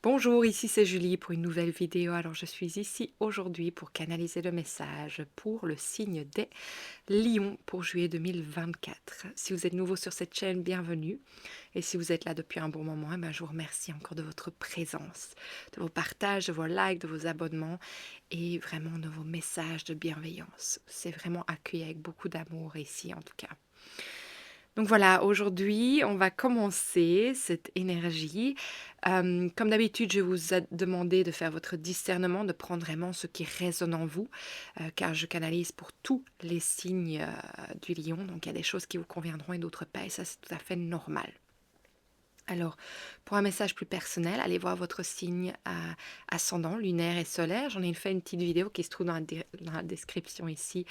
Bonjour, ici c'est Julie pour une nouvelle vidéo. Alors je suis ici aujourd'hui pour canaliser le message pour le signe des Lions pour juillet 2024. Si vous êtes nouveau sur cette chaîne, bienvenue. Et si vous êtes là depuis un bon moment, eh ben, je vous remercie encore de votre présence, de vos partages, de vos likes, de vos abonnements et vraiment de vos messages de bienveillance. C'est vraiment accueilli avec beaucoup d'amour ici en tout cas. Donc voilà, aujourd'hui, on va commencer cette énergie. Comme d'habitude, je vous ai demandé de faire votre discernement, de prendre vraiment ce qui résonne en vous, car je canalise pour tous les signes du lion. Donc il y a des choses qui vous conviendront et d'autres pas, et ça c'est tout à fait normal. Alors, pour un message plus personnel, allez voir votre signe ascendant, lunaire et solaire. J'en ai fait une petite vidéo qui se trouve dans la description ici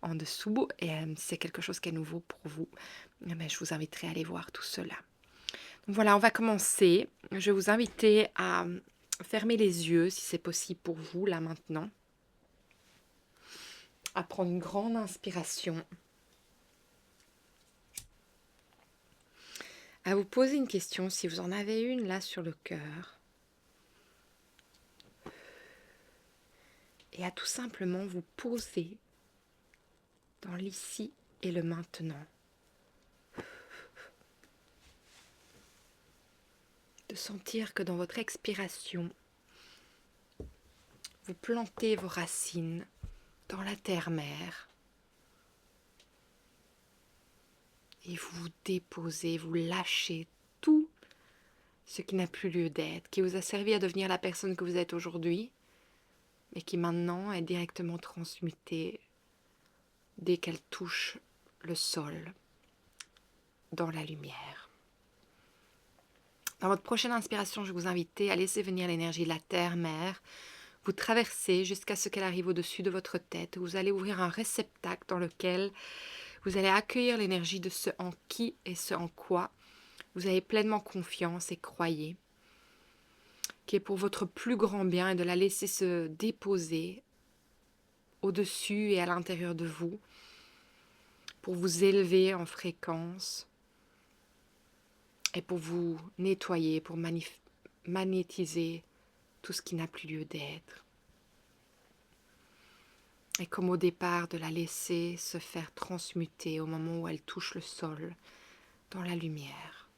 en dessous. Et si c'est quelque chose qui est nouveau pour vous, eh ben, je vous inviterai à aller voir tout cela. Donc voilà, on va commencer. Je vais vous inviter à fermer les yeux, si c'est possible pour vous, là maintenant. À prendre une grande inspiration. À vous poser une question, si vous en avez une là sur le cœur. Et à tout simplement vous poser dans l'ici et le maintenant. De sentir que dans votre expiration, vous plantez vos racines dans la terre-mère et vous vous déposez, vous lâchez tout ce qui n'a plus lieu d'être, qui vous a servi à devenir la personne que vous êtes aujourd'hui, mais qui maintenant est directement transmutée dès qu'elle touche le sol dans la lumière. Dans votre prochaine inspiration, je vais vous inviter à laisser venir l'énergie de la terre-mère, vous traversez jusqu'à ce qu'elle arrive au-dessus de votre tête. Vous allez ouvrir un réceptacle dans lequel vous allez accueillir l'énergie de ce en qui et ce en quoi vous avez pleinement confiance et croyez, qui est pour votre plus grand bien, et de la laisser se déposer au-dessus et à l'intérieur de vous pour vous élever en fréquence et pour vous nettoyer, pour magnétiser tout ce qui n'a plus lieu d'être. Et comme au départ, de la laisser se faire transmuter au moment où elle touche le sol dans la lumière.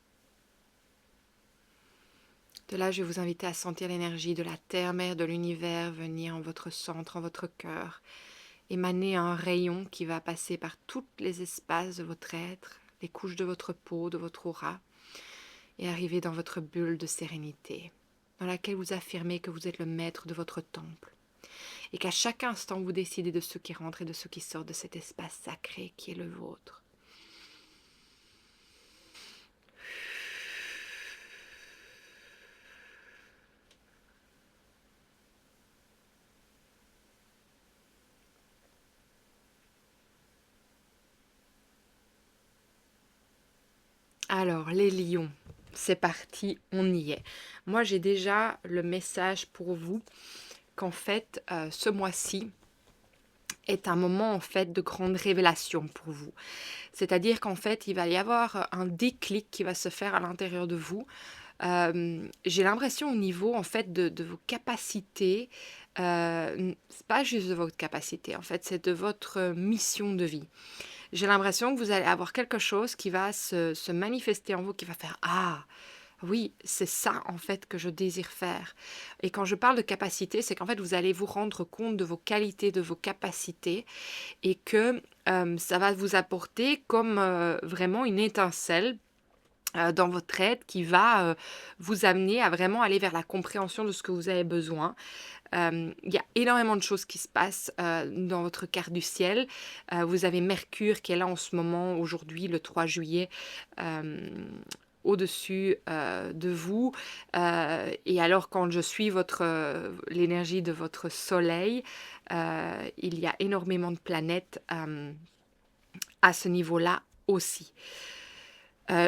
De là, je vais vous inviter à sentir l'énergie de la terre-mère de l'univers venir en votre centre, en votre cœur, émaner un rayon qui va passer par tous les espaces de votre être, les couches de votre peau, de votre aura, et arriver dans votre bulle de sérénité, dans laquelle vous affirmez que vous êtes le maître de votre temple, et qu'à chaque instant, vous décidez de ce qui rentre et de ce qui sort de cet espace sacré qui est le vôtre. Alors, les lions, c'est parti, on y est. Moi, j'ai déjà le message pour vous qu'en fait, ce mois-ci est un moment en fait de grande révélation pour vous. C'est-à-dire qu'en fait, il va y avoir un déclic qui va se faire à l'intérieur de vous. J'ai l'impression au niveau en fait de vos capacités, c'est pas juste de votre capacité, en fait, c'est de votre mission de vie. J'ai l'impression que vous allez avoir quelque chose qui va se manifester en vous, qui va faire ah oui, c'est ça en fait que je désire faire. Et quand je parle de capacité, c'est qu'en fait vous allez vous rendre compte de vos qualités, de vos capacités, et que ça va vous apporter comme vraiment une étincelle dans votre être qui va vous amener à vraiment aller vers la compréhension de ce que vous avez besoin. Il y a énormément de choses qui se passent dans votre carte du ciel. Vous avez Mercure qui est là en ce moment, aujourd'hui, le 3 juillet, au-dessus de vous. Et alors, quand je suis l'énergie de votre soleil, il y a énormément de planètes à ce niveau-là aussi.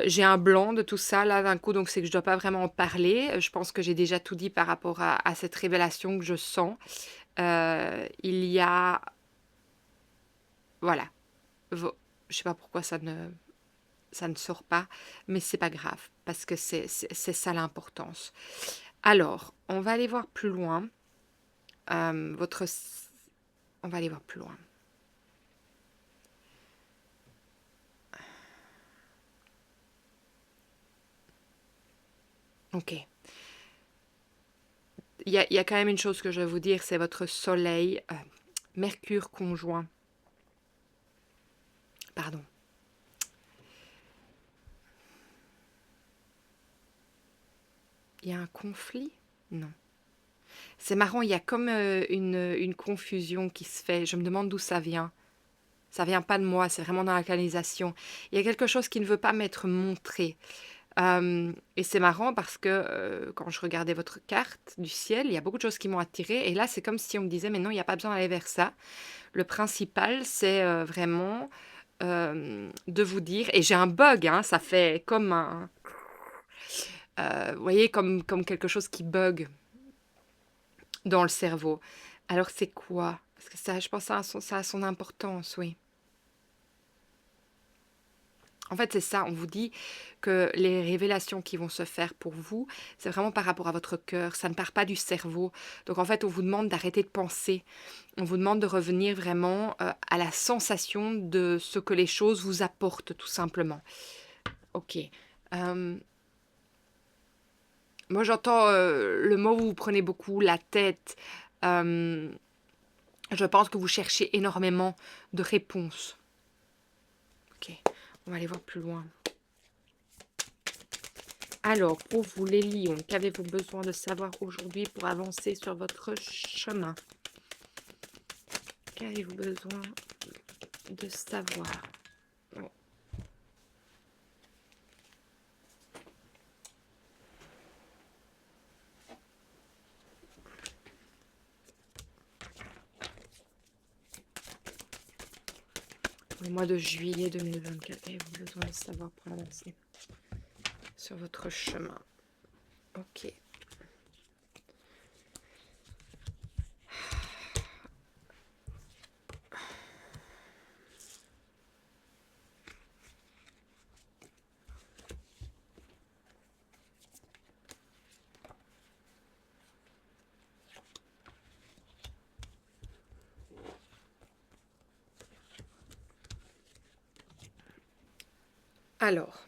J'ai un blanc de tout ça là d'un coup, donc c'est que je dois pas vraiment en parler. Je pense que j'ai déjà tout dit par rapport à cette révélation que je sens. Il y a... Voilà. Je sais pas pourquoi ça ne sort pas, mais c'est pas grave, parce que c'est ça l'importance. Alors, on va aller voir plus loin. On va aller voir plus loin. Ok. Il y a quand même une chose que je vais vous dire, c'est votre soleil, Mercure conjoint. Pardon. Il y a un conflit? Non. C'est marrant, il y a comme une confusion qui se fait. Je me demande d'où ça vient. Ça vient pas de moi, c'est vraiment dans la canalisation. Il y a quelque chose qui ne veut pas m'être montré. Et c'est marrant parce que quand je regardais votre carte du ciel, il y a beaucoup de choses qui m'ont attirée. Et là, c'est comme si on me disait, mais non, il n'y a pas besoin d'aller vers ça. Le principal, c'est vraiment de vous dire, et j'ai un bug, hein, ça fait comme un, vous voyez, comme quelque chose qui bug dans le cerveau. Alors c'est quoi? Parce que ça, je pense que ça a son importance, oui. En fait, c'est ça, on vous dit que les révélations qui vont se faire pour vous, c'est vraiment par rapport à votre cœur, ça ne part pas du cerveau. Donc en fait, on vous demande d'arrêter de penser, on vous demande de revenir vraiment à la sensation de ce que les choses vous apportent, tout simplement. Ok. Moi, j'entends le mot, vous prenez beaucoup la tête. Euh, je pense que vous cherchez énormément de réponses. Ok, on va aller voir plus loin. Alors, pour vous les lions, qu'avez-vous besoin de savoir aujourd'hui pour avancer sur votre chemin? Qu'avez-vous besoin de savoir? Oh. Pour le mois de juillet 2024, qu'avez-vous besoin de savoir pour avancer sur votre chemin? Ok. Alors,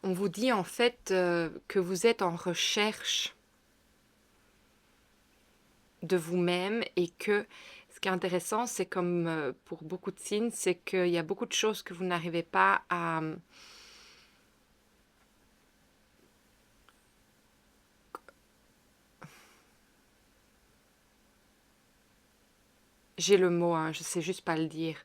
on vous dit en fait que vous êtes en recherche de vous-même et que ce qui est intéressant, c'est comme pour beaucoup de signes, c'est qu'il y a beaucoup de choses que vous n'arrivez pas à... J'ai le mot, hein, je sais juste pas le dire.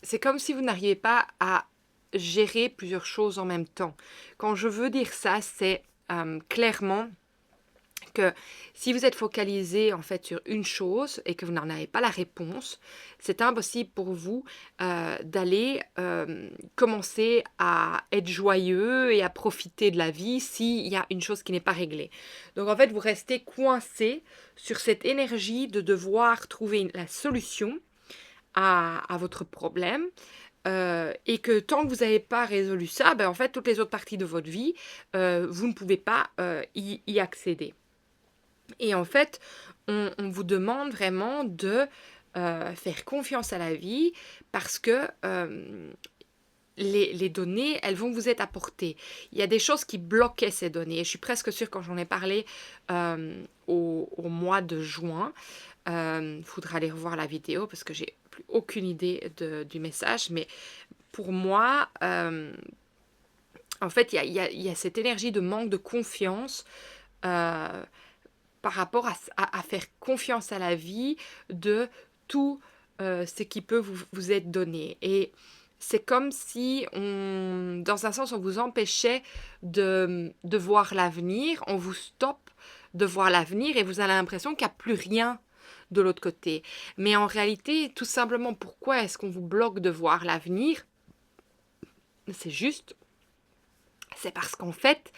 C'est comme si vous n'arriviez pas à gérer plusieurs choses en même temps. Quand je veux dire ça, c'est clairement que si vous êtes focalisé en fait sur une chose et que vous n'en avez pas la réponse, c'est impossible pour vous d'aller commencer à être joyeux et à profiter de la vie s'il y a une chose qui n'est pas réglée. Donc en fait, vous restez coincé sur cette énergie de devoir trouver la solution à votre problème. Et que tant que vous n'avez pas résolu ça, ben en fait, toutes les autres parties de votre vie, vous ne pouvez pas y accéder. Et en fait, on vous demande vraiment de faire confiance à la vie parce que les données, elles vont vous être apportées. Il y a des choses qui bloquaient ces données. Et je suis presque sûre quand j'en ai parlé au mois de juin. Faudra aller revoir la vidéo parce que j'ai plus aucune idée du message. Mais pour moi, en fait, il y a cette énergie de manque de confiance par rapport à faire confiance à la vie de tout ce qui peut vous être donné. Et c'est comme si, dans un sens, on vous empêchait de voir l'avenir, on vous stoppe de voir l'avenir et vous avez l'impression qu'il n'y a plus rien de l'autre côté. Mais en réalité, tout simplement, pourquoi est-ce qu'on vous bloque de voir l'avenir? c'est juste, c'est parce qu'en fait,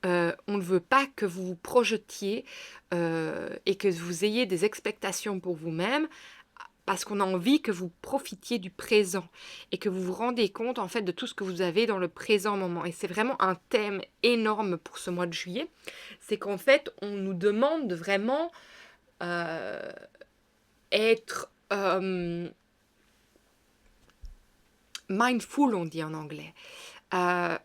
on ne veut pas que vous vous projetiez et que vous ayez des expectations pour vous-même, parce qu'on a envie que vous profitiez du présent et que vous vous rendez compte en fait de tout ce que vous avez dans le présent moment. Et c'est vraiment un thème énorme pour ce mois de juillet. C'est qu'en fait, on nous demande de vraiment être mindful, on dit en anglais, euh,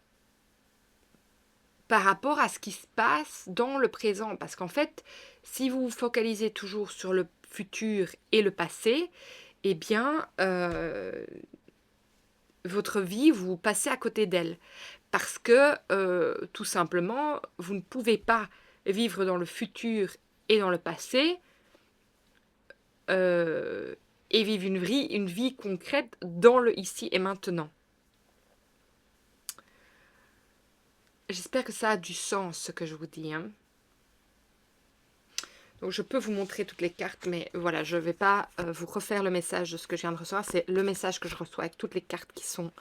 par rapport à ce qui se passe dans le présent. Parce qu'en fait, si vous vous focalisez toujours sur le futur et le passé, eh bien, votre vie, vous passez à côté d'elle. Parce que, tout simplement, vous ne pouvez pas vivre dans le futur et dans le passé euh, et vivre une vie concrète dans le ici et maintenant. J'espère que ça a du sens, ce que je vous dis, hein. Donc je peux vous montrer toutes les cartes, mais voilà, je ne vais pas vous refaire le message de ce que je viens de recevoir. C'est le message que je reçois avec toutes les cartes qui sont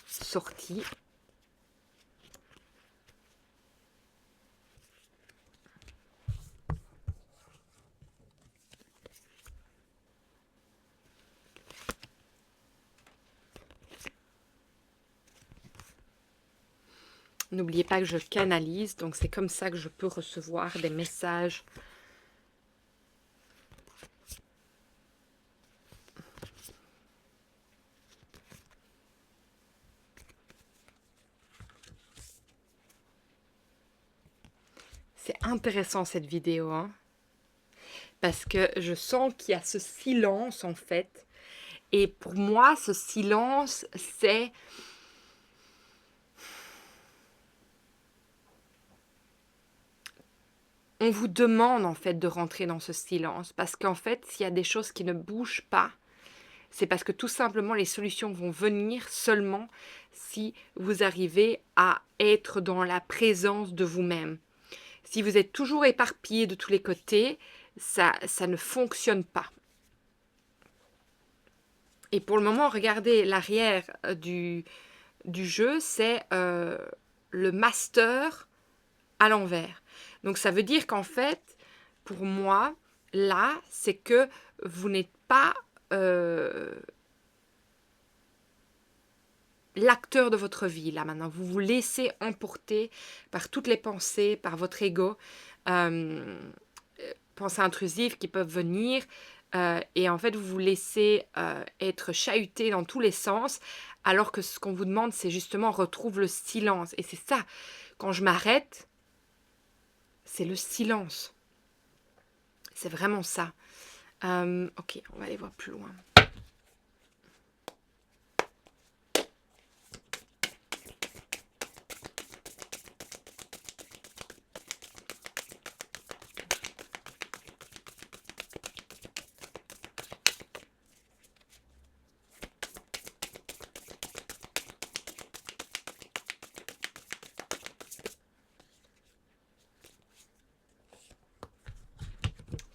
sorties. N'oubliez pas que je canalise, donc c'est comme ça que je peux recevoir des messages. C'est intéressant cette vidéo, hein, parce que je sens qu'il y a ce silence en fait. Et pour moi, ce silence, c'est... On vous demande en fait de rentrer dans ce silence, parce qu'en fait, s'il y a des choses qui ne bougent pas, c'est parce que tout simplement les solutions vont venir seulement si vous arrivez à être dans la présence de vous-même. Si vous êtes toujours éparpillé de tous les côtés, ça ne fonctionne pas. Et pour le moment, regardez l'arrière du jeu, c'est le master à l'envers. Donc ça veut dire qu'en fait, pour moi, là, c'est que vous n'êtes pas l'acteur de votre vie, là maintenant. Vous vous laissez emporter par toutes les pensées, par votre ego, pensées intrusives qui peuvent venir. Et en fait, vous vous laissez être chahuté dans tous les sens, alors que ce qu'on vous demande, c'est justement retrouve le silence. Et c'est ça, quand je m'arrête, c'est le silence. C'est vraiment ça. Ok, on va aller voir plus loin.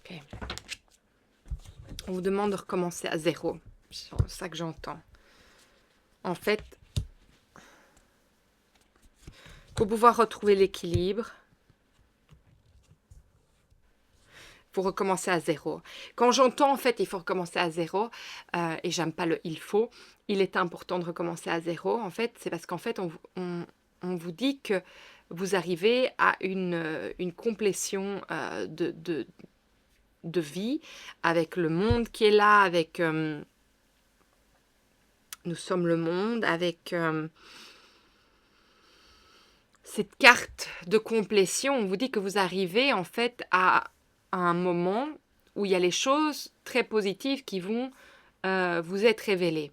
Ok. On vous demande de recommencer à zéro. C'est ça que j'entends. En fait, pour pouvoir retrouver l'équilibre, il faut recommencer à zéro. Quand j'entends, en fait, il faut recommencer à zéro, et j'aime pas le « il faut », il est important de recommencer à zéro, en fait, c'est parce qu'en fait, on vous dit que vous arrivez à une complétion de vie avec le monde qui est là, avec... nous sommes le monde, avec... cette carte de complétion, on vous dit que vous arrivez en fait à un moment où il y a les choses très positives qui vont vous être révélées.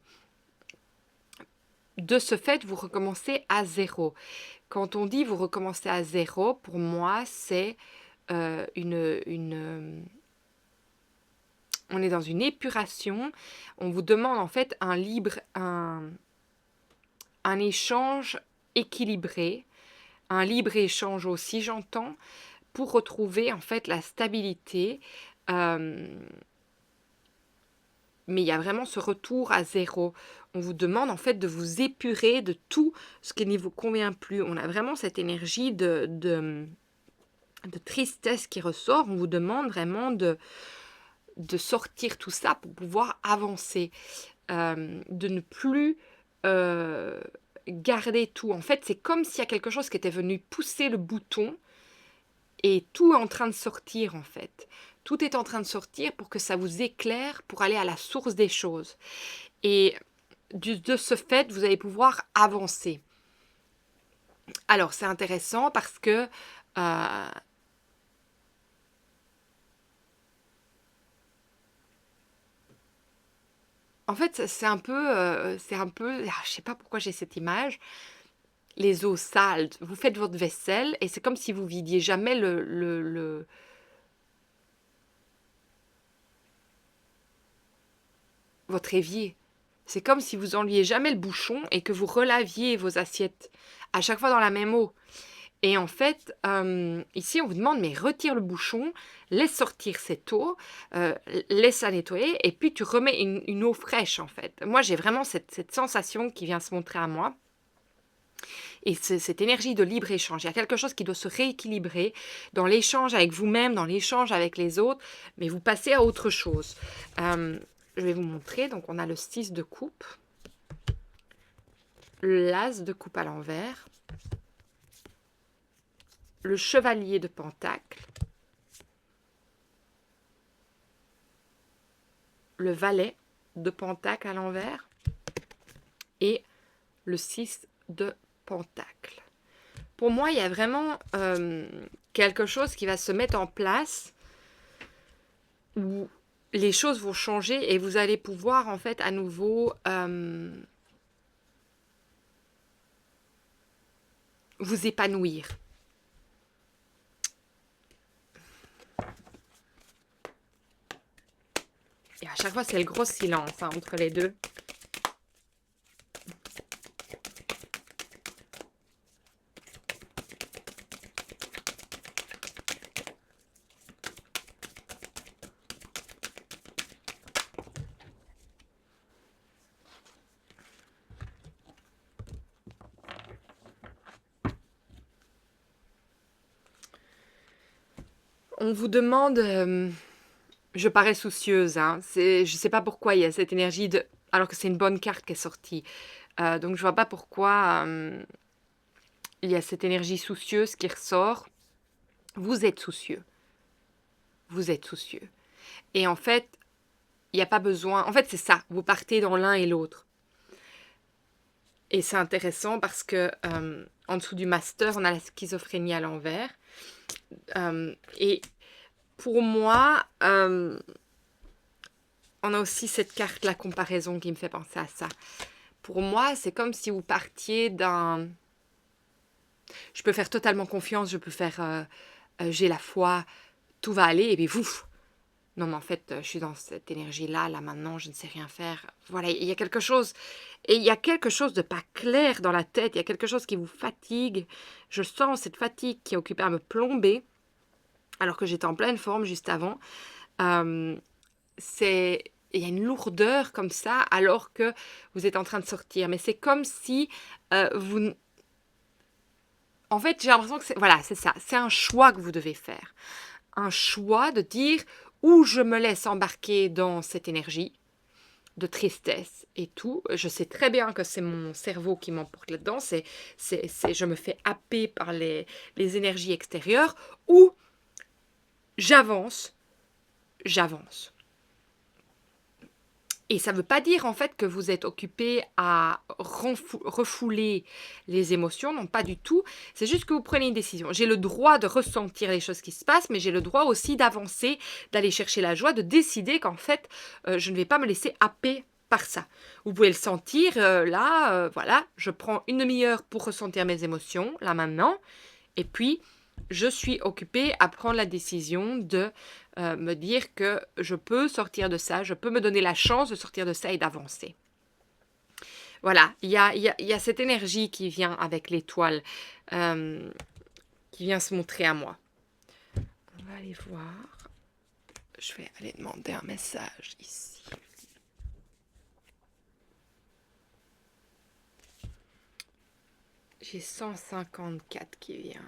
De ce fait, vous recommencez à zéro. Quand on dit vous recommencez à zéro, pour moi, c'est on est dans une épuration. On vous demande en fait un échange équilibré, un libre-échange aussi, j'entends, pour retrouver en fait la stabilité, mais il y a vraiment ce retour à zéro. On vous demande en fait de vous épurer de tout ce qui ne vous convient plus. On a vraiment cette énergie de tristesse qui ressort. On vous demande vraiment de sortir tout ça pour pouvoir avancer, de ne plus garder tout. En fait, c'est comme s'il y a quelque chose qui était venu pousser le bouton et tout est en train de sortir en fait. Tout est en train de sortir pour que ça vous éclaire, pour aller à la source des choses. Et de ce fait, vous allez pouvoir avancer. Alors, c'est intéressant parce que en fait, c'est un peu, je sais pas pourquoi j'ai cette image, les eaux sales. Vous faites votre vaisselle et c'est comme si vous vidiez jamais votre évier. C'est comme si vous enleviez jamais le bouchon et que vous relaviez vos assiettes à chaque fois dans la même eau. Et en fait, ici, on vous demande, mais retire le bouchon, laisse sortir cette eau, laisse-la nettoyer, et puis tu remets une eau fraîche, en fait. Moi, j'ai vraiment cette sensation qui vient se montrer à moi. Et cette énergie de libre-échange. Il y a quelque chose qui doit se rééquilibrer dans l'échange avec vous-même, dans l'échange avec les autres, mais vous passez à autre chose. Je vais vous montrer. Donc, on a le 6 de coupe, l'as de coupe à l'envers, le chevalier de pentacle, le valet de pentacle à l'envers et le 6 de pentacle. Pour moi, il y a vraiment quelque chose qui va se mettre en place où les choses vont changer et vous allez pouvoir en fait à nouveau vous épanouir. Et à chaque fois, c'est le gros silence entre les deux. On vous demande, je parais soucieuse, hein, je ne sais pas pourquoi il y a cette énergie de, alors que c'est une bonne carte qui est sortie. Donc je vois pas pourquoi il y a cette énergie soucieuse qui ressort. Vous êtes soucieux. Vous êtes soucieux. Et en fait, il n'y a pas besoin. En fait, c'est ça. Vous partez dans l'un et l'autre. Et c'est intéressant parce que en dessous du master, on a la schizophrénie à l'envers. Et pour moi, on a aussi cette carte, la comparaison, qui me fait penser à ça. Pour moi, c'est comme si vous partiez d'un... Je peux faire totalement confiance, je peux faire... j'ai la foi, tout va aller, et puis ouf. Non, mais en fait, je suis dans cette énergie-là, là, maintenant, je ne sais rien faire. Voilà, il y a quelque chose... Et il y a quelque chose de pas clair dans la tête, il y a quelque chose qui vous fatigue. Je sens cette fatigue qui est occupée à me plomber, alors que j'étais en pleine forme juste avant. Il y a une lourdeur comme ça, alors que vous êtes en train de sortir. Mais c'est comme si vous... En fait, j'ai l'impression que c'est... Voilà, c'est ça. C'est un choix que vous devez faire. Un choix de dire où je me laisse embarquer dans cette énergie de tristesse et tout. Je sais très bien que c'est mon cerveau qui m'emporte là-dedans. Je me fais happer par les énergies extérieures ou j'avance. Et ça ne veut pas dire en fait que vous êtes occupé à refouler les émotions, non pas du tout. C'est juste que vous prenez une décision. J'ai le droit de ressentir les choses qui se passent, mais j'ai le droit aussi d'avancer, d'aller chercher la joie, de décider qu'en fait, je ne vais pas me laisser happer par ça. Vous pouvez le sentir, voilà, je prends une demi-heure pour ressentir mes émotions, là maintenant, et puis je suis occupée à prendre la décision de me dire que je peux sortir de ça, je peux me donner la chance de sortir de ça et d'avancer. Voilà, il y a cette énergie qui vient avec l'étoile, qui vient se montrer à moi. On va aller voir. Je vais aller demander un message ici. J'ai 154 qui vient.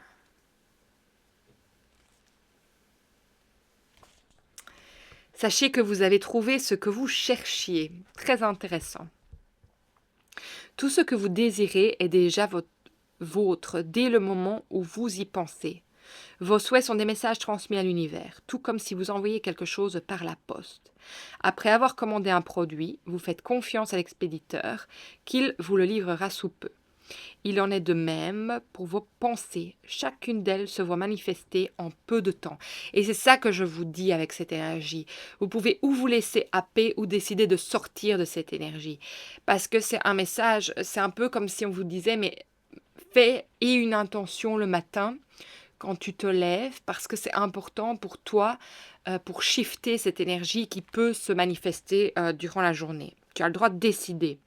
Sachez que vous avez trouvé ce que vous cherchiez. Très intéressant. Tout ce que vous désirez est déjà vôtre dès le moment où vous y pensez. Vos souhaits sont des messages transmis à l'univers, tout comme si vous envoyiez quelque chose par la poste. Après avoir commandé un produit, vous faites confiance à l'expéditeur qu'il vous le livrera sous peu. Il en est de même pour vos pensées. Chacune d'elles se voit manifester en peu de temps. Et c'est ça que je vous dis avec cette énergie. Vous pouvez ou vous laisser happer ou décider de sortir de cette énergie. Parce que c'est un message, c'est un peu comme si on vous disait, mais fais une intention le matin quand tu te lèves, parce que c'est important pour toi, pour shifter cette énergie qui peut se manifester durant la journée. Tu as le droit de décider.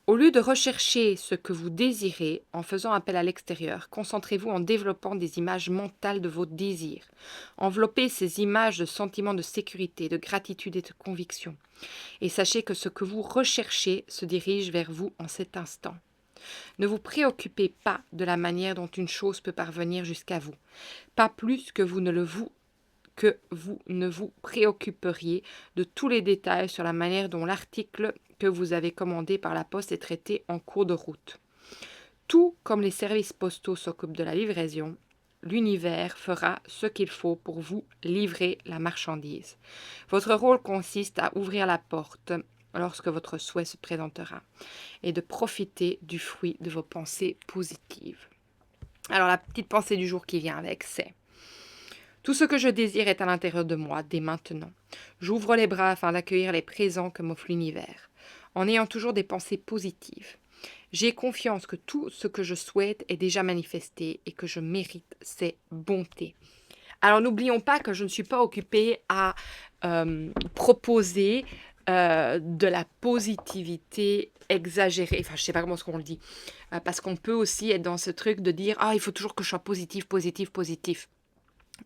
Au lieu de rechercher ce que vous désirez en faisant appel à l'extérieur, concentrez-vous en développant des images mentales de vos désirs. Enveloppez ces images de sentiments de sécurité, de gratitude et de conviction. Et sachez que ce que vous recherchez se dirige vers vous en cet instant. Ne vous préoccupez pas de la manière dont une chose peut parvenir jusqu'à vous, pas plus que vous ne vous préoccuperiez de tous les détails sur la manière dont l'article que vous avez commandé par la poste est traité en cours de route. Tout comme les services postaux s'occupent de la livraison, l'univers fera ce qu'il faut pour vous livrer la marchandise. Votre rôle consiste à ouvrir la porte lorsque votre souhait se présentera et de profiter du fruit de vos pensées positives. Alors la petite pensée du jour qui vient avec, c'est: tout ce que je désire est à l'intérieur de moi dès maintenant. J'ouvre les bras afin d'accueillir les présents que m'offre l'univers, en ayant toujours des pensées positives. J'ai confiance que tout ce que je souhaite est déjà manifesté et que je mérite ses bontés. Alors n'oublions pas que je ne suis pas occupée à proposer de la positivité exagérée. Enfin, je ne sais pas comment on le dit. Parce qu'on peut aussi être dans ce truc de dire « Ah, il faut toujours que je sois positif, positif, positif ».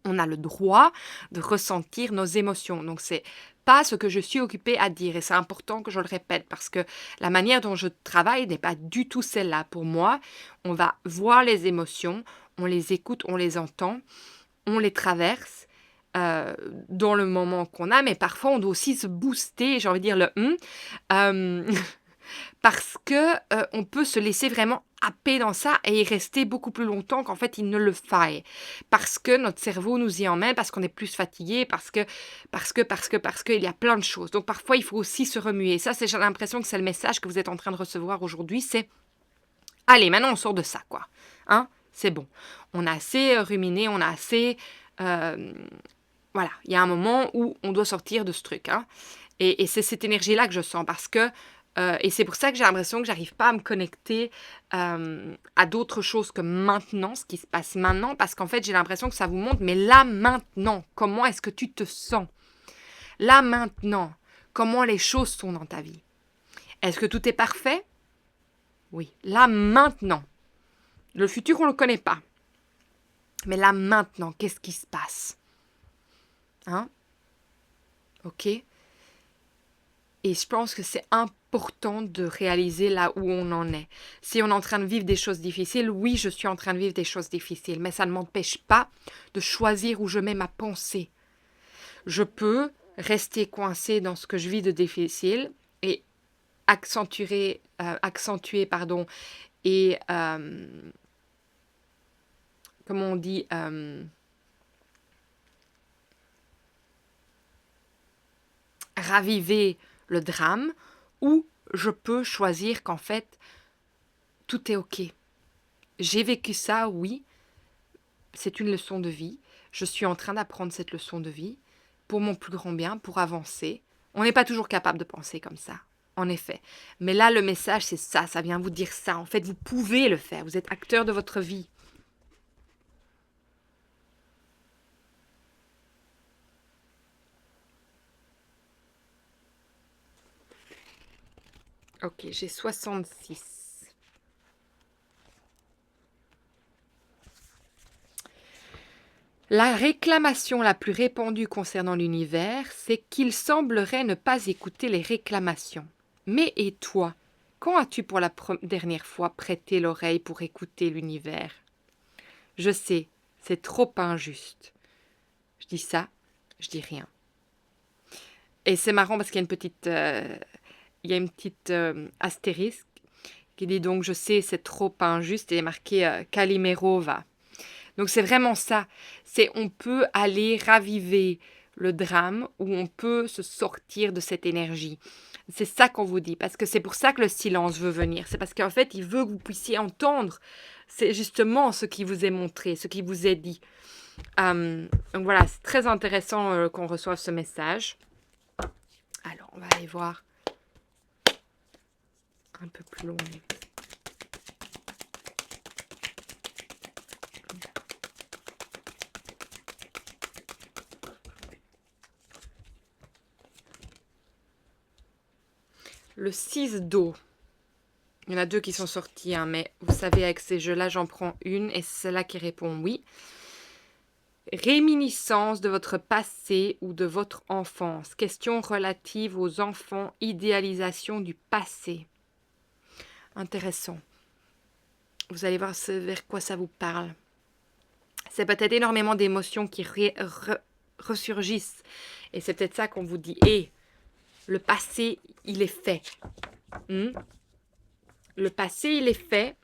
On a le droit de ressentir nos émotions. Donc, c'est pas ce que je suis occupée à dire. Et c'est important que je le répète parce que la manière dont je travaille n'est pas du tout celle-là. Pour moi, on va voir les émotions, on les écoute, on les entend, on les traverse dans le moment qu'on a. Mais parfois, on doit aussi se booster, j'ai envie de dire le parce que on peut se laisser vraiment happer dans ça et y rester beaucoup plus longtemps qu'en fait il ne le faille. Parce que notre cerveau nous y emmène, parce qu'on est plus fatigué, parce que il y a plein de choses. Donc parfois il faut aussi se remuer. Ça, j'ai l'impression que c'est le message que vous êtes en train de recevoir aujourd'hui, c'est allez, maintenant on sort de ça, quoi. Hein? C'est bon. On a assez ruminé, on a assez... voilà, il y a un moment où on doit sortir de ce truc. Hein? Et c'est cette énergie-là que je sens parce que et c'est pour ça que j'ai l'impression que j'arrive pas à me connecter à d'autres choses que maintenant, ce qui se passe maintenant, parce qu'en fait, j'ai l'impression que ça vous montre, mais là, maintenant, comment est-ce que tu te sens? Là, maintenant, comment les choses sont dans ta vie? Est-ce que tout est parfait? Oui. Là, maintenant. Le futur, on ne le connaît pas. Mais là, maintenant, qu'est-ce qui se passe? Hein? Ok? Et je pense que c'est important de réaliser là où on en est. Si on est en train de vivre des choses difficiles, oui, je suis en train de vivre des choses difficiles, mais ça ne m'empêche pas de choisir où je mets ma pensée. Je peux rester coincée dans ce que je vis de difficile et accentuer, et comment on dit, raviver le drame, ou je peux choisir qu'en fait, tout est ok. J'ai vécu ça, oui, c'est une leçon de vie. Je suis en train d'apprendre cette leçon de vie pour mon plus grand bien, pour avancer. On n'est pas toujours capable de penser comme ça, en effet. Mais là, le message, c'est ça, ça vient vous dire ça. En fait, vous pouvez le faire, vous êtes acteur de votre vie. Ok, j'ai 66. La réclamation la plus répandue concernant l'univers, c'est qu'il semblerait ne pas écouter les réclamations. Mais et toi? Quand as-tu pour la dernière fois prêté l'oreille pour écouter l'univers? Je sais, c'est trop injuste. Je dis ça, je dis rien. Et c'est marrant parce qu'il y a une petite astérisque qui dit donc je sais, c'est trop injuste et il est marqué Kalimerova. Donc c'est vraiment ça. C'est on peut aller raviver le drame ou on peut se sortir de cette énergie. C'est ça qu'on vous dit, parce que c'est pour ça que le silence veut venir. C'est parce qu'en fait, il veut que vous puissiez entendre. C'est justement ce qui vous est montré, ce qui vous est dit. Donc voilà, c'est très intéressant qu'on reçoive ce message. Alors, on va aller voir un peu plus loin. Le 6 d'eau. Il y en a 2 qui sont sortis, hein, mais vous savez, avec ces jeux-là, j'en prends une et c'est celle-là qui répond oui. Réminiscence de votre passé ou de votre enfance. Question relative aux enfants, idéalisation du passé. Intéressant. Vous allez voir vers quoi ça vous parle. C'est peut-être énormément d'émotions qui ressurgissent. Et c'est peut-être ça qu'on vous dit. Et le passé, il est fait. Le passé, il est fait.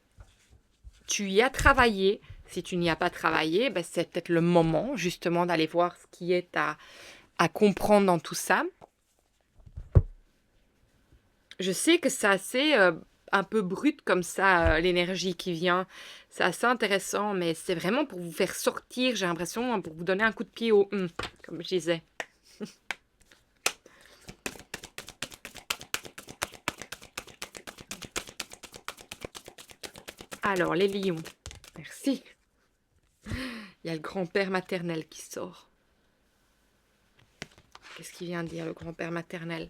Tu y as travaillé. Si tu n'y as pas travaillé, ben c'est peut-être le moment justement d'aller voir ce qui est à comprendre dans tout ça. Je sais que c'est assez un peu brut comme ça, l'énergie qui vient. C'est assez intéressant, mais c'est vraiment pour vous faire sortir, j'ai l'impression, hein, pour vous donner un coup de pied au comme je disais. Alors, les lions. Merci. Il y a le grand-père maternel qui sort. Qu'est-ce qu'il vient de dire, le grand-père maternel?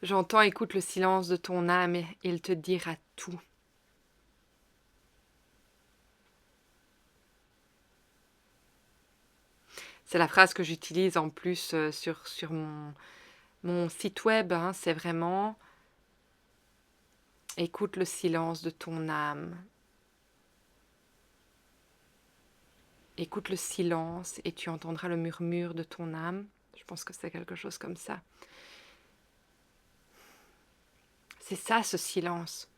J'entends, écoute le silence de ton âme et il te dira tout. C'est la phrase que j'utilise en plus sur mon site web. Hein, c'est vraiment « Écoute le silence de ton âme ». Écoute le silence et tu entendras le murmure de ton âme. Je pense que c'est quelque chose comme ça. C'est ça, ce silence.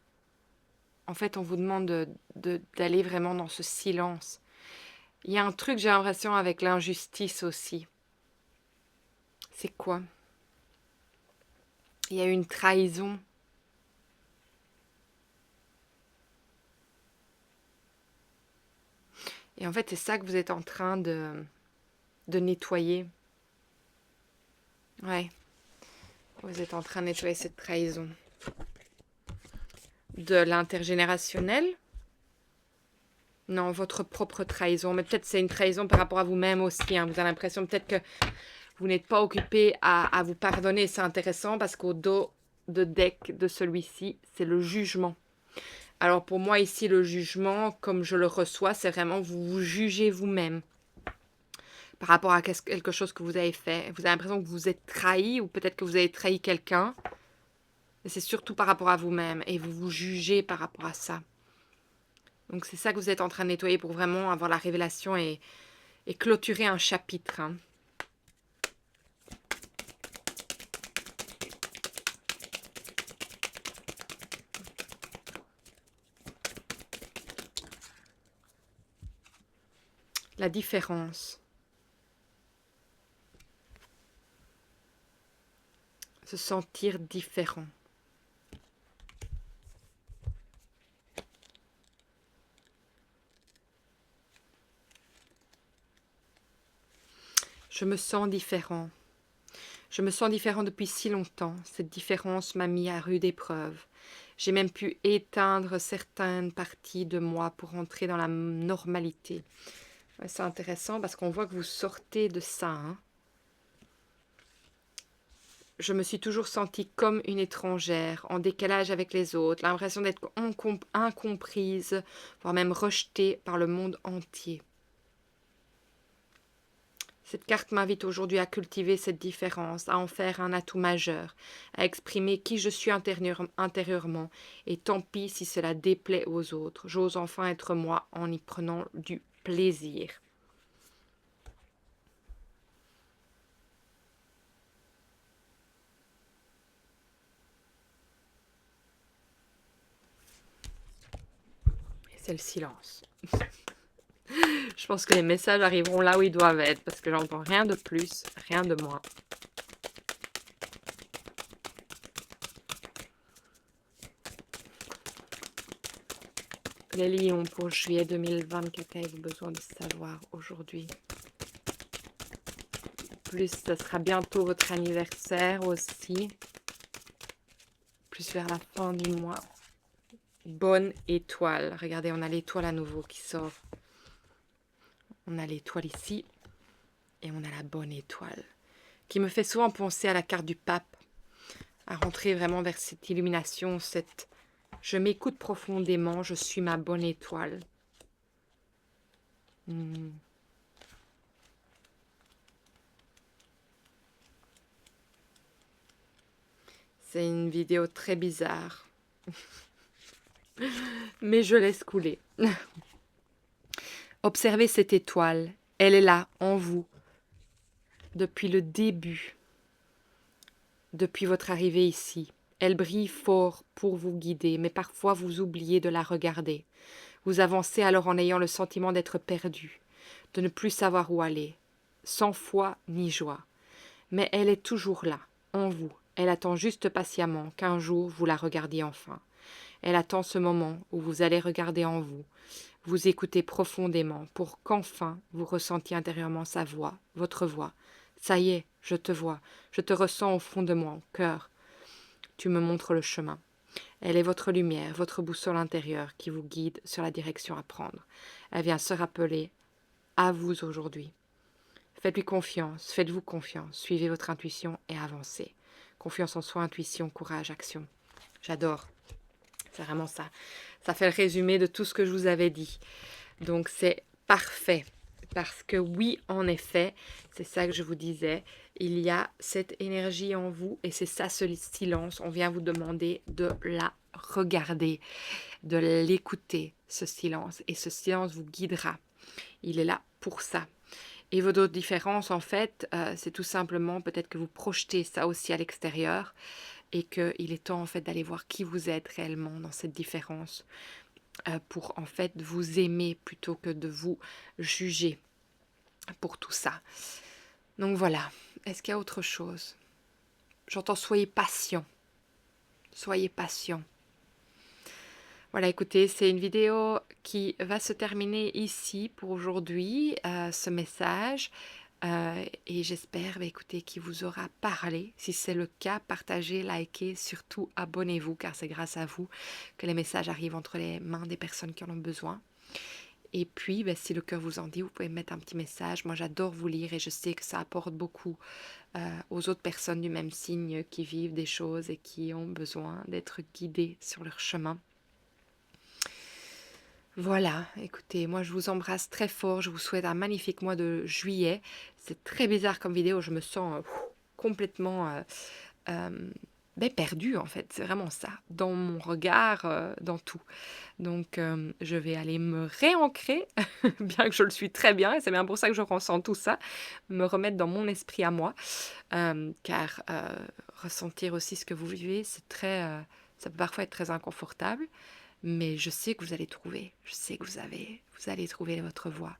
En fait, on vous demande d'aller vraiment dans ce silence. Il y a un truc, j'ai l'impression, avec l'injustice aussi. C'est quoi? Il y a eu une trahison. Et en fait, c'est ça que vous êtes en train de nettoyer. Ouais. Vous êtes en train de nettoyer cette trahison. De l'intergénérationnel? Non, votre propre trahison. Mais peut-être c'est une trahison par rapport à vous-même aussi. Hein. Vous avez l'impression peut-être que vous n'êtes pas occupé à vous pardonner. C'est intéressant parce qu'au dos de deck de celui-ci, c'est le jugement. Alors pour moi ici, le jugement, comme je le reçois, c'est vraiment vous vous jugez vous-même par rapport à quelque chose que vous avez fait. Vous avez l'impression que vous êtes trahi ou peut-être que vous avez trahi quelqu'un. Mais c'est surtout par rapport à vous-même et vous vous jugez par rapport à ça. Donc c'est ça que vous êtes en train de nettoyer pour vraiment avoir la révélation et clôturer un chapitre. Hein. La différence. Se sentir différent. Je me sens différent. Je me sens différent depuis si longtemps. Cette différence m'a mis à rude épreuve. J'ai même pu éteindre certaines parties de moi pour entrer dans la normalité. Ouais, c'est intéressant parce qu'on voit que vous sortez de ça. Hein. Je me suis toujours sentie comme une étrangère, en décalage avec les autres, l'impression d'être incomprise, voire même rejetée par le monde entier. Cette carte m'invite aujourd'hui à cultiver cette différence, à en faire un atout majeur, à exprimer qui je suis intérieurement, et tant pis si cela déplaît aux autres. J'ose enfin être moi en y prenant du plaisir. Et c'est le silence. Je pense que les messages arriveront là où ils doivent être, parce que j'entends rien de plus, rien de moins. Les lions pour juillet 2024, qu'avez-vous besoin de savoir aujourd'hui? Plus, ce sera bientôt votre anniversaire aussi. Plus vers la fin du mois. Bonne étoile. Regardez, on a l'étoile à nouveau qui sort. On a l'étoile ici. Et on a la bonne étoile. Qui me fait souvent penser à la carte du pape. À rentrer vraiment vers cette illumination, cette... Je m'écoute profondément, je suis ma bonne étoile. C'est une vidéo très bizarre. Mais je laisse couler. Observez cette étoile. Elle est là, en vous, depuis le début, depuis votre arrivée ici. Elle brille fort pour vous guider, mais parfois vous oubliez de la regarder. Vous avancez alors en ayant le sentiment d'être perdu, de ne plus savoir où aller, sans foi ni joie. Mais elle est toujours là, en vous. Elle attend juste patiemment qu'un jour vous la regardiez enfin. Elle attend ce moment où vous allez regarder en vous, vous écouter profondément pour qu'enfin vous ressentiez intérieurement sa voix, votre voix. Ça y est, je te vois, je te ressens au fond de mon cœur. Tu me montres le chemin. Elle est votre lumière, votre boussole intérieure qui vous guide sur la direction à prendre. Elle vient se rappeler à vous aujourd'hui. Faites-lui confiance, faites-vous confiance, suivez votre intuition et avancez. Confiance en soi, intuition, courage, action. J'adore. C'est vraiment ça. Ça fait le résumé de tout ce que je vous avais dit. Donc c'est parfait. Parce que oui, en effet, c'est ça que je vous disais, il y a cette énergie en vous et c'est ça ce silence. On vient vous demander de la regarder, de l'écouter, ce silence. Et ce silence vous guidera. Il est là pour ça. Et vos autres différences, en fait, c'est tout simplement peut-être que vous projetez ça aussi à l'extérieur et qu'il est temps, en fait, d'aller voir qui vous êtes réellement dans cette différence pour, en fait, vous aimer plutôt que de vous juger pour tout ça. Donc voilà. Est-ce qu'il y a autre chose? J'entends soyez patient. Soyez patient. Voilà, écoutez, c'est une vidéo qui va se terminer ici pour aujourd'hui, ce message. Et j'espère, écoutez, qu'il vous aura parlé. Si c'est le cas, partagez, likez, surtout abonnez-vous, car c'est grâce à vous que les messages arrivent entre les mains des personnes qui en ont besoin. Et puis, si le cœur vous en dit, vous pouvez me mettre un petit message. Moi, j'adore vous lire et je sais que ça apporte beaucoup aux autres personnes du même signe qui vivent des choses et qui ont besoin d'être guidées sur leur chemin. Voilà, écoutez, moi je vous embrasse très fort, je vous souhaite un magnifique mois de juillet. C'est très bizarre comme vidéo, je me sens complètement perdue en fait, c'est vraiment ça, dans mon regard, dans tout. Donc je vais aller me réancrer, bien que je le suis très bien, et c'est bien pour ça que je ressens tout ça, me remettre dans mon esprit à moi, car ressentir aussi ce que vous vivez, c'est très, ça peut parfois être très inconfortable. Mais je sais que vous allez trouver, je sais que vous allez trouver votre voie.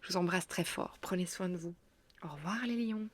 Je vous embrasse très fort, prenez soin de vous. Au revoir les lions.